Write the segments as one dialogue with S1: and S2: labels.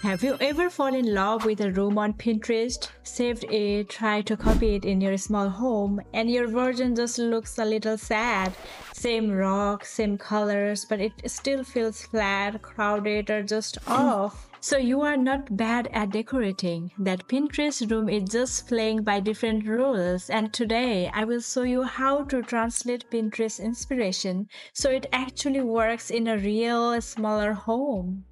S1: Have you ever fallen in love with a room on Pinterest, saved it, tried to copy it in your small home, and your version just looks a little sad? Same rocks, same colors, but it still feels flat, crowded, or just off. So you are not bad at decorating. That Pinterest room is just playing by different rules, and today I will show you how to translate Pinterest inspiration so it actually works in a real smaller home.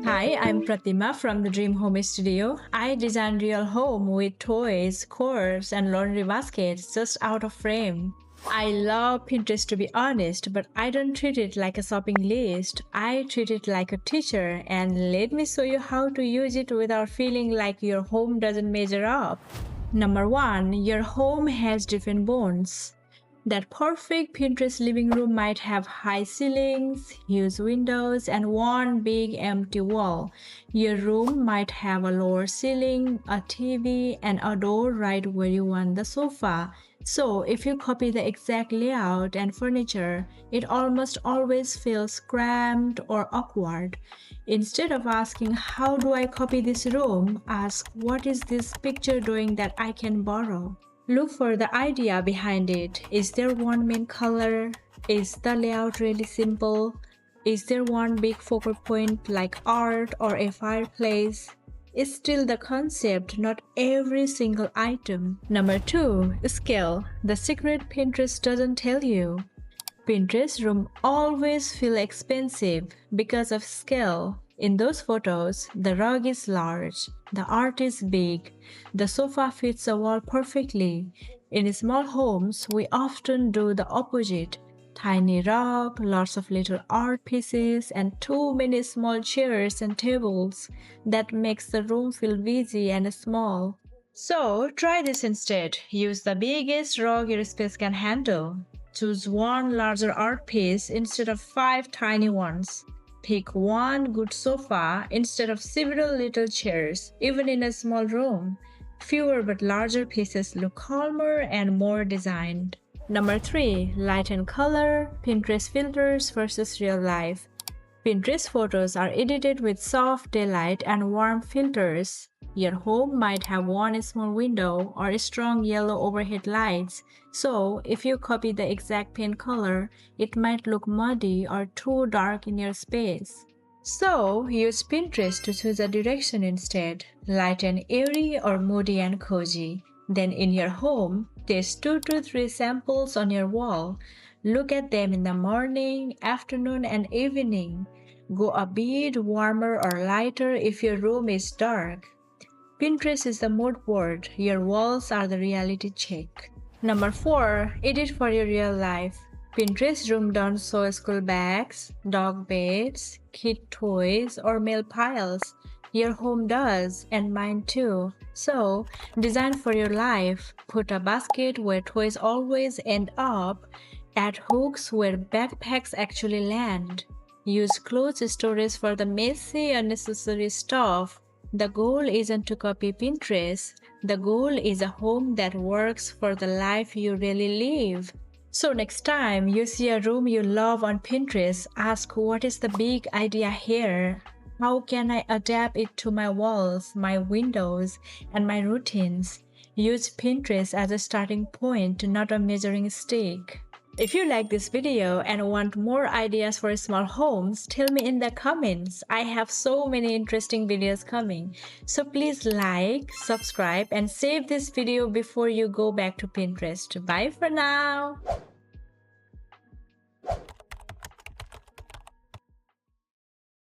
S1: Hi, I'm Pratima from the Dream Home Studio. I design real home with toys, chairs, and laundry baskets just out of frame. I love Pinterest to be honest, but I don't treat it like a shopping list. I treat it like a teacher, and let me show you how to use it without feeling like your home doesn't measure up. Number 1. Your home has different bones. That perfect Pinterest living room might have high ceilings, huge windows, and one big empty wall. Your room might have a lower ceiling, a TV, and a door right where you want the sofa. So if you copy the exact layout and furniture, it almost always feels cramped or awkward. Instead of asking, how do I copy this room? Ask, what is this picture doing that I can borrow? Look for the idea behind it. Is there one main color? Is the layout really simple? Is there one big focal point like art or a fireplace? It's still the concept, not every single item. Number 2. Scale. The secret Pinterest doesn't tell you. Pinterest room always feel expensive because of scale. In those photos, the rug is large, the art is big, the sofa fits a wall perfectly. In small homes, we often do the opposite. Tiny rug, lots of little art pieces, and too many small chairs and tables. That makes the room feel busy and small. So, try this instead. Use the biggest rug your space can handle. Choose one larger art piece instead of 5 tiny ones. Pick one good sofa instead of several little chairs, even in a small room. Fewer but larger pieces look calmer and more designed. Number 3. Light and color, Pinterest filters versus real life. Pinterest photos are edited with soft daylight and warm filters. Your home might have one small window or strong yellow overhead lights, so if you copy the exact paint color, it might look muddy or too dark in your space. So use Pinterest to choose a direction instead, light and airy or moody and cozy. Then in your home, test 2 to 3 samples on your wall. Look at them in the morning, afternoon, and evening. Go a bit warmer or lighter if your room is dark. Pinterest is the mood board, your walls are the reality check. Number 4. Edit for your real life. Pinterest room don't show school bags, dog beds, kid toys, or mail piles. Your home does, and mine too. So, design for your life. Put a basket where toys always end up. Add hooks where backpacks actually land. Use clothes storage for the messy, unnecessary stuff. The goal isn't to copy Pinterest. The goal is a home that works for the life you really live. So next time you see a room you love on Pinterest, ask, what is the big idea here? How can I adapt it to my walls, my windows, and my routines? Use Pinterest as a starting point, not a measuring stick. If you like this video and want more ideas for small homes, tell me in the comments. I have so many interesting videos coming. So please like, subscribe, and save this video before you go back to Pinterest. Bye for now!